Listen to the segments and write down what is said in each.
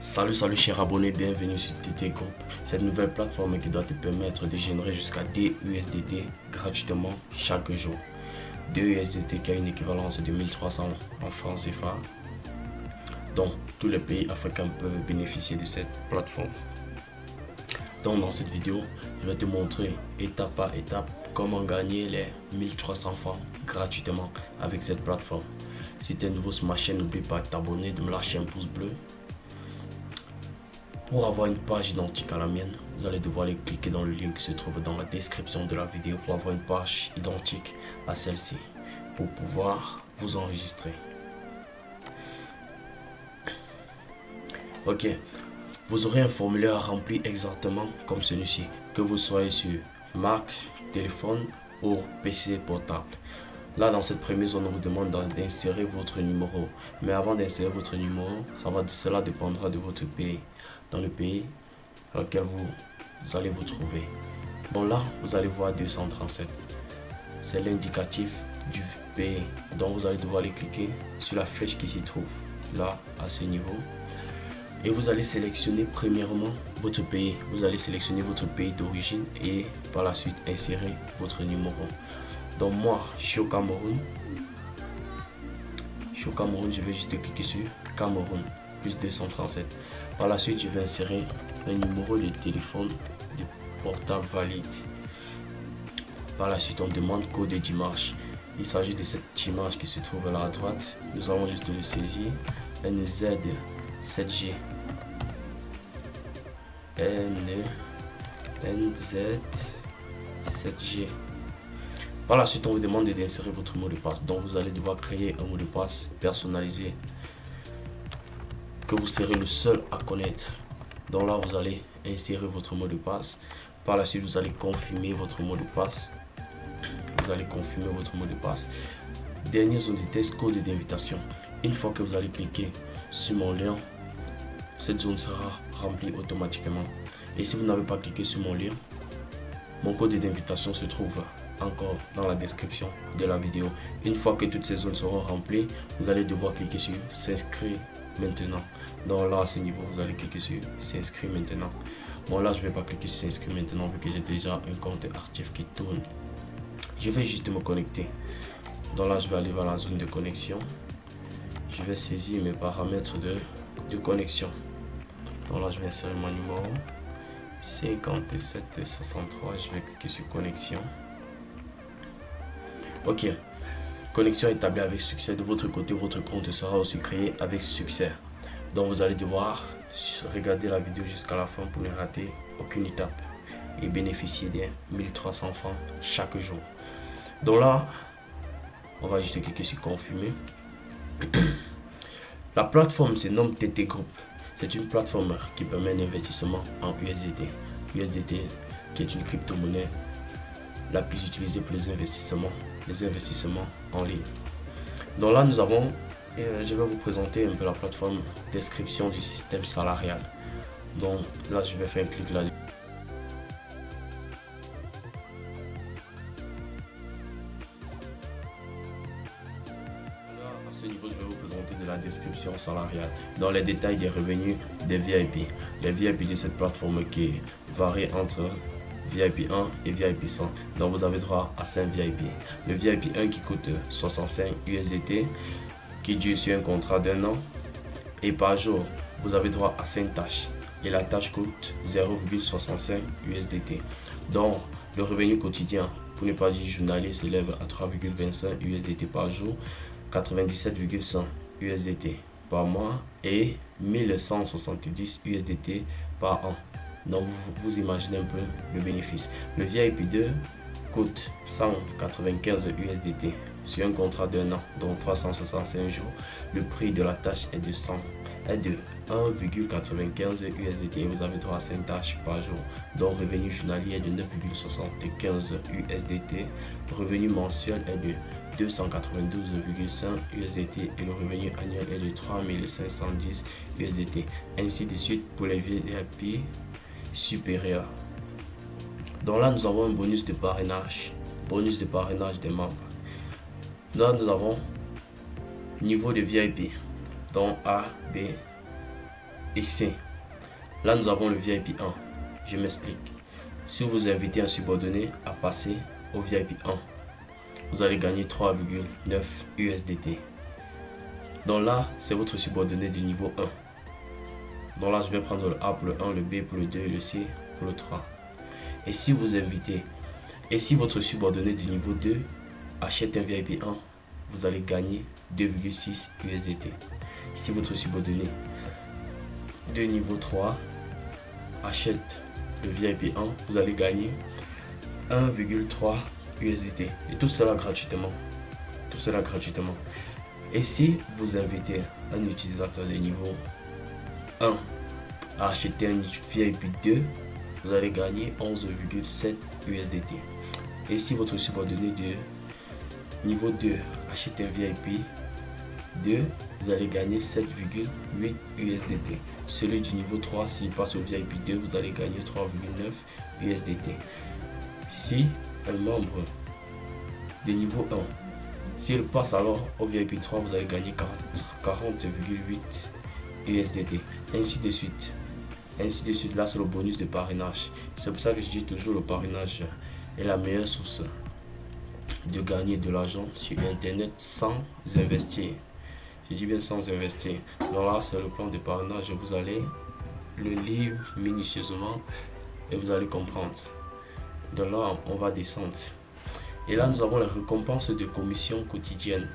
Salut chers abonnés, bienvenue sur TT Group, cette nouvelle plateforme qui doit te permettre de générer jusqu'à 2 USDT gratuitement chaque jour. 2 USDT qui a une équivalence de 1300 en francs CFA. Donc tous les pays africains peuvent bénéficier de cette plateforme. Donc dans cette vidéo, je vais te montrer étape par étape comment gagner les 1300 francs gratuitement avec cette plateforme. Si tu es nouveau sur ma chaîne, n'oublie pas de t'abonner, de me lâcher un pouce bleu. Pour avoir une page identique à la mienne, vous allez devoir aller cliquer dans le lien qui se trouve dans la description de la vidéo pour avoir une page identique à celle-ci, pour pouvoir vous enregistrer. Ok, vous aurez un formulaire à remplir exactement comme celui-ci, que vous soyez sur Mac, téléphone ou PC portable. Là, dans cette première zone, on vous demande d'insérer votre numéro. Mais avant d'insérer votre numéro, cela dépendra de votre pays. Dans le pays dans lequel vous allez vous trouver. Bon, là, vous allez voir 237. C'est l'indicatif du pays. Donc, vous allez devoir aller cliquer sur la flèche qui s'y trouve. Là, à ce niveau. Et vous allez sélectionner premièrement votre pays. Vous allez sélectionner votre pays d'origine et par la suite insérer votre numéro. Donc moi, je suis au Cameroun. Je vais juste cliquer sur Cameroun, plus 237. Par la suite, je vais insérer un numéro de téléphone de portable valide. Par la suite, on demande code d'image. Il s'agit de cette image qui se trouve là à droite. Nous allons juste le saisir. NZ7G. NZ7G. Par la suite, on vous demande d'insérer votre mot de passe. Donc, vous allez devoir créer un mot de passe personnalisé que vous serez le seul à connaître. Donc là, vous allez insérer votre mot de passe. Par la suite, vous allez confirmer votre mot de passe. Dernière zone de test, code d'invitation. Une fois que vous allez cliquer sur mon lien, cette zone sera remplie automatiquement. Et si vous n'avez pas cliqué sur mon lien, mon code d'invitation se trouve encore dans la description de la vidéo. Une fois que toutes ces zones seront remplies, vous allez devoir cliquer sur s'inscrire maintenant. Donc là, à ce niveau, vous allez cliquer sur s'inscrire maintenant. Bon, là, je vais pas cliquer sur s'inscrire maintenant vu que j'ai déjà un compte actif qui tourne. Je vais juste me connecter. Donc là, je vais aller vers la zone de connexion. Je vais saisir mes paramètres de connexion. Donc là, je vais insérer mon numéro 5763. Je vais cliquer sur connexion. Ok, connexion établie avec succès. De votre côté, votre compte sera aussi créé avec succès. Donc vous allez devoir regarder la vidéo jusqu'à la fin pour ne rater aucune étape et bénéficier des 1300 francs chaque jour. Donc là, on va juste cliquer sur confirmer. La plateforme se nomme TT Group. C'est une plateforme qui permet un investissement en USDT. USDT qui est une crypto-monnaie la plus utilisée pour les investissements en ligne. Donc là, nous avons, je vais vous présenter un peu la plateforme description du système salarial. Donc là, je vais faire un clic là. À ce niveau, je vais vous présenter de la description salariale. Dans les détails des revenus des VIP. Les VIP de cette plateforme qui varient entre VIP 1 et VIP 100. Donc vous avez droit à 5 VIP. Le VIP 1 qui coûte 65 USDT, qui dure sur un contrat d'un an. Et par jour, vous avez droit à 5 tâches. Et la tâche coûte 0,65 USDT. Donc le revenu quotidien, pour ne pas dire journalier, s'élève à 3,25 USDT par jour, 97,100 USDT par mois et 1170 USDT par an. Donc vous imaginez un peu le bénéfice. Le VIP 2 coûte 195 USDT sur un contrat d'un an, donc 365 jours. Le prix de la tâche est de 1,95 USDT. Vous avez droit à 5 tâches par jour. Donc revenu journalier est de 9,75 USDT. Revenu mensuel est de 292,5 USDT et le revenu annuel est de 3510 USDT. Ainsi de suite pour les VIP supérieur. Donc là, nous avons un bonus de parrainage des membres. Là, nous avons niveau de VIP, donc A, B, et C. Là, nous avons le VIP 1. Je m'explique. Si vous invitez un subordonné à passer au VIP 1, vous allez gagner 3,9 USDT. Donc là, c'est votre subordonné du niveau 1. Donc là, je vais prendre le A pour le 1, le B pour le 2 et le C pour le 3. Et si vous invitez, et si votre subordonné du niveau 2 achète un VIP 1, vous allez gagner 2,6 USDT. Si votre subordonné de niveau 3 achète le VIP 1, vous allez gagner 1,3 USDT. Et tout cela gratuitement. Tout cela gratuitement. Et si vous invitez un utilisateur de niveau 1 à acheter un VIP 2, vous allez gagner 11,7 USDT. Et si votre subordonné de niveau 2 achète un VIP 2, vous allez gagner 7,8 USDT. Celui du niveau 3, s'il passe au VIP 2, vous allez gagner 3,9 USDT. Si un membre de niveau 1, s'il passe alors au VIP 3, vous allez gagner 40,8 USDT. Ainsi de suite. Ainsi de suite. Là, c'est le bonus de parrainage. C'est pour ça que je dis toujours le parrainage est la meilleure source de gagner de l'argent sur Internet sans investir. Je dis bien sans investir. Donc là, c'est le plan de parrainage. Vous allez le lire minutieusement et vous allez comprendre. Donc là, on va descendre. Et là, nous avons la récompense de commission quotidienne.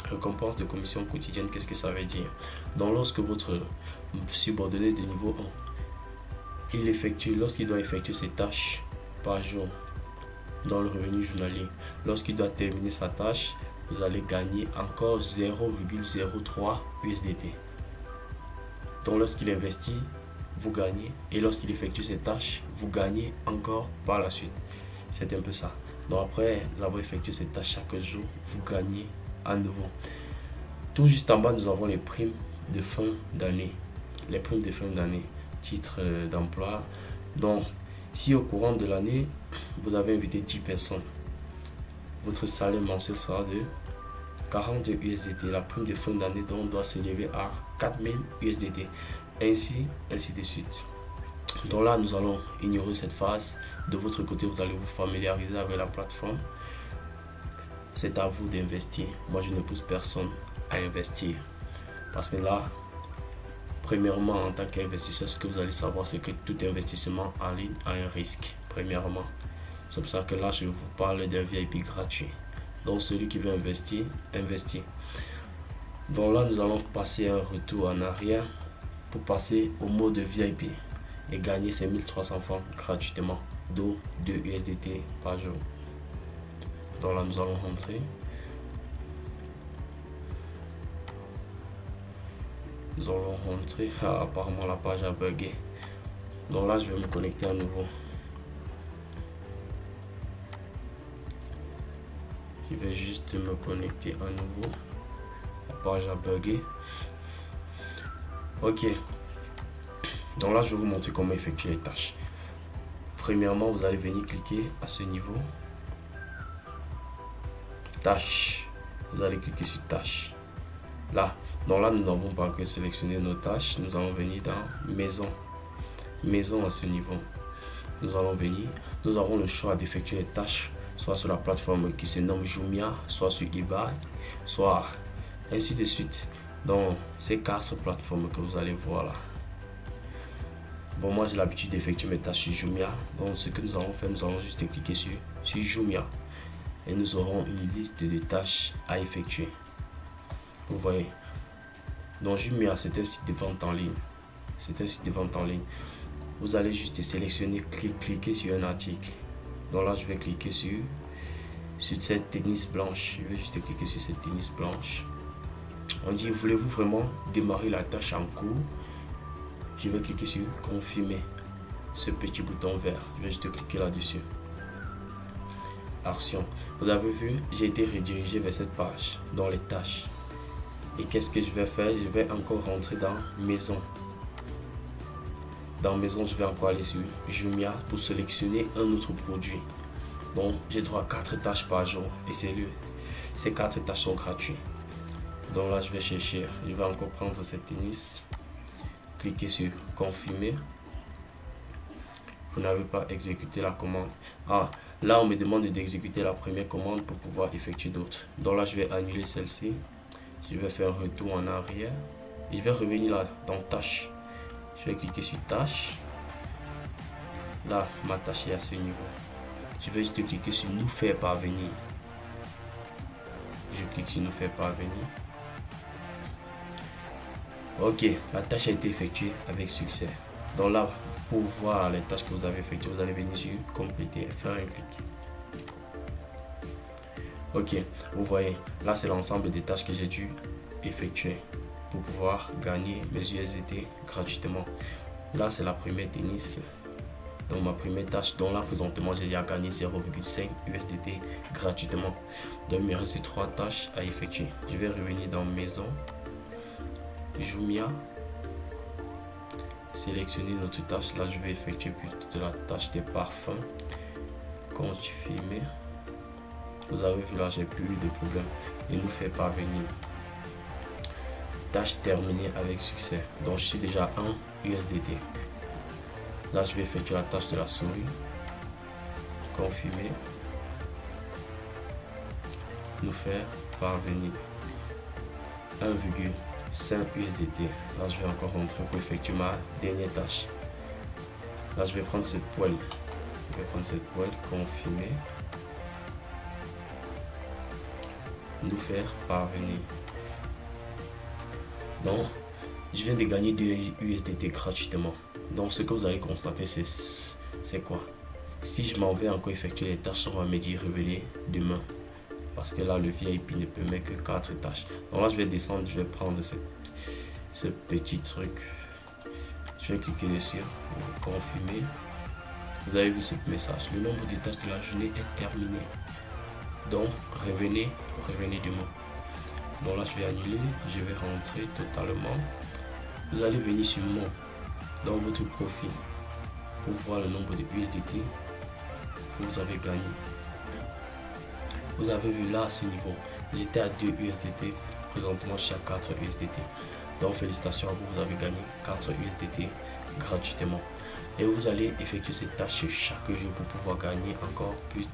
Récompense de commission quotidienne, qu'est-ce que ça veut dire? Donc lorsque votre subordonné de niveau 1, lorsqu'il doit effectuer ses tâches par jour dans le revenu journalier, lorsqu'il doit terminer sa tâche, vous allez gagner encore 0,03 USDT. Donc lorsqu'il investit, vous gagnez, et lorsqu'il effectue ses tâches, vous gagnez encore par la suite. C'est un peu ça. Donc après avoir effectué ces tâches chaque jour, vous gagnez à nouveau. Tout juste en bas, nous avons les primes de fin d'année. Les primes de fin d'année, titre d'emploi. Donc, si au courant de l'année, vous avez invité 10 personnes, votre salaire mensuel sera de 42 USDT. La prime de fin d'année doit s'élever à 4000 USDT. Ainsi de suite. Donc là, nous allons ignorer cette phase. De votre côté, vous allez vous familiariser avec la plateforme. C'est à vous d'investir. Moi, je ne pousse personne à investir. Parce que là, premièrement, en tant qu'investisseur, ce que vous allez savoir, c'est que tout investissement en ligne a un risque. Premièrement. C'est pour ça que là, je vous parle d'un VIP gratuit. Donc, celui qui veut investir, investit. Donc là, nous allons passer un retour en arrière pour passer au mode VIP et gagner ces 1300 francs gratuitement, dont 2 USDT par jour. Donc là, nous allons rentrer. Nous allons rentrer. Ah, apparemment, la page a bugué. Donc là, je vais me connecter à nouveau. Je vais juste me connecter à nouveau. La page a bugué. Ok. Donc là, je vais vous montrer comment effectuer les tâches. Premièrement, vous allez venir cliquer à ce niveau. Tâches. Vous allez cliquer sur tâches. Là. Donc là, nous n'avons pas que sélectionner nos tâches. Nous allons venir dans maison. Maison à ce niveau. Nous allons venir. Nous avons le choix d'effectuer les tâches, soit sur la plateforme qui se nomme Jumia, soit sur eBay, soit ainsi de suite. Donc, ces 4 plateformes que vous allez voir là. Bon, moi j'ai l'habitude d'effectuer mes tâches sur Jumia. Donc, ce que nous allons faire, nous allons juste cliquer sur Jumia. Et nous aurons une liste de tâches à effectuer. Vous voyez. Donc, Jumia, c'est un site de vente en ligne. C'est un site de vente en ligne. Vous allez juste sélectionner, cliquer sur un article. Donc là, je vais cliquer sur cette tennis blanche. Je vais juste cliquer sur cette tennis blanche. On dit, voulez-vous vraiment démarrer la tâche en cours? Je vais cliquer sur confirmer. Ce petit bouton vert. Je vais juste cliquer là-dessus. Action. Vous avez vu, j'ai été redirigé vers cette page dans les tâches. Et qu'est-ce que je vais faire? Je vais encore rentrer dans maison. Dans maison, je vais encore aller sur Jumia pour sélectionner un autre produit. Donc, j'ai droit à 4 tâches par jour. Et ces 4 tâches sont gratuites. Donc là, je vais chercher. Je vais encore prendre cette tennis. cliquez sur confirmer. Vous n'avez pas exécuté la commande. Ah, là on me demande d'exécuter la première commande pour pouvoir effectuer d'autres. Donc là je vais annuler celle-ci. Je vais faire un retour en arrière. Et je vais revenir là dans tâche. Je vais cliquer sur tâche. Là ma tâche est à ce niveau. Je vais juste cliquer sur nous faire parvenir. Je clique sur nous faire parvenir. Ok, la tâche a été effectuée avec succès. Donc là, pour voir les tâches que vous avez effectuées, vous allez venir sur compléter et faire un clic. Ok, vous voyez, là c'est l'ensemble des tâches que j'ai dû effectuer pour pouvoir gagner mes USDT gratuitement. Là c'est la première tennis. Donc ma première tâche, dont là présentement j'ai déjà gagné 0,5 USDT gratuitement. Donc il me reste 3 tâches à effectuer. Je vais revenir dans maison, Jumia, sélectionner notre tâche. Là je vais effectuer plutôt la tâche des parfums. Confirmer. Vous avez vu là, j'ai plus eu de problème. Il nous fait parvenir. Tâche terminée avec succès. Donc je suis déjà en USDT. Là je vais effectuer la tâche de la souris. Confirmer. Nous faire parvenir 1,5 USDT. Là je vais encore rentrer pour effectuer ma dernière tâche. Là je vais prendre cette poêle. Confirmer. Nous faire parvenir. Donc je viens de gagner 2 USDT gratuitement. Donc ce que vous allez constater c'est quoi? Si je m'en vais encore effectuer les tâches, on va me dire révéler demain, parce que là le VIP ne permet que 4 tâches. Donc là je vais descendre, je vais prendre ce petit truc, je vais cliquer dessus, confirmer. Vous avez vu ce message, le nombre de tâches de la journée est terminé, donc revenez demain. Donc là je vais annuler, je vais rentrer totalement. Vous allez venir sur mon, dans votre profil, pour voir le nombre de USDT que vous avez gagné. Vous avez vu là à ce niveau, j'étais à 2 USDT, présentement je suis à 4 USDT. Donc félicitations à vous, vous avez gagné 4 USDT gratuitement. Et vous allez effectuer cette tâche chaque jour pour pouvoir gagner encore plus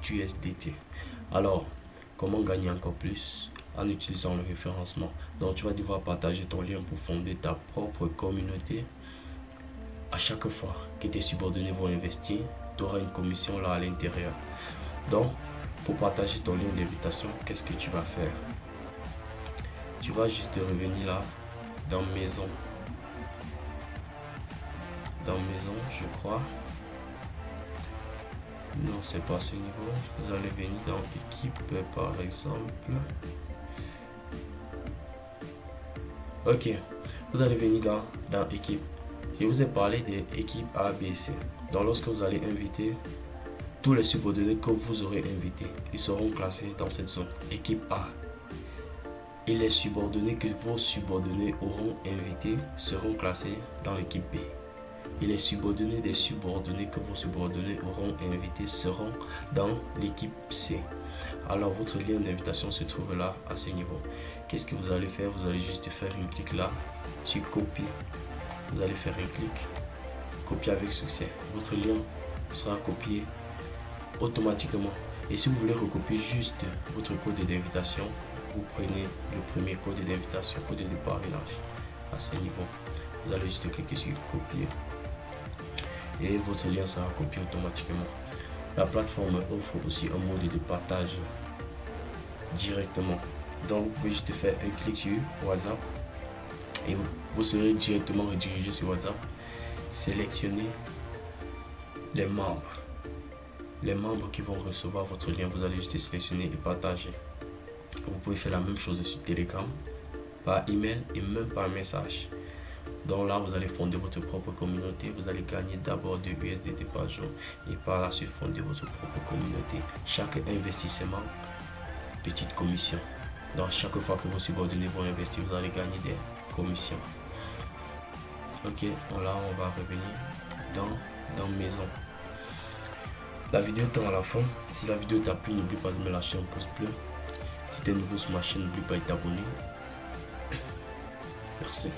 d'USDT. Alors, comment gagner encore plus? En utilisant le référencement. Donc tu vas devoir partager ton lien pour fonder ta propre communauté. À chaque fois que tes subordonnés vont investir, tu auras une commission là à l'intérieur. Donc pour partager ton lien d'invitation, qu'est-ce que tu vas faire? Tu vas juste revenir là dans maison. Dans maison, je crois. Non, c'est pas à ce niveau. Vous allez venir dans équipe par exemple. Ok, vous allez venir dans équipe. Je vous ai parlé des équipes A, B, C. Donc lorsque vous allez inviter tous les subordonnés que vous aurez invités, ils seront classés dans cette zone, équipe A. Et les subordonnés que vos subordonnés auront invités seront classés dans l'équipe B. Et les subordonnés des subordonnés que vos subordonnés auront invités seront dans l'équipe C. Alors votre lien d'invitation se trouve là à ce niveau. Qu'est-ce que vous allez faire? Vous allez juste faire un clic là sur copier. Vous allez faire un clic, copier avec succès. Votre lien sera copié automatiquement. Et si vous voulez recopier juste votre code d'invitation, vous prenez le premier code d'invitation, code de parrainage à ce niveau. Vous allez juste cliquer sur copier et votre lien sera copié automatiquement. La plateforme offre aussi un mode de partage directement. Donc vous pouvez juste faire un clic sur WhatsApp et vous serez directement redirigé sur WhatsApp. Sélectionnez les membres qui vont recevoir votre lien. Vous allez juste sélectionner et partager. Vous pouvez faire la même chose sur Telegram, par email et même par message. Donc là vous allez fonder votre propre communauté. Vous allez gagner d'abord 2 USDT par jour et par la suite fonder votre propre communauté. Chaque investissement, petite commission. Donc chaque fois que vos subordonnés vont investir, vous allez gagner des commissions. Ok, là on va revenir dans maison. La vidéo tend à la fin. Si la vidéo t'a plu, n'oublie pas de me lâcher un pouce bleu. Si tu es nouveau sur ma chaîne, n'oublie pas de t'abonner. Merci.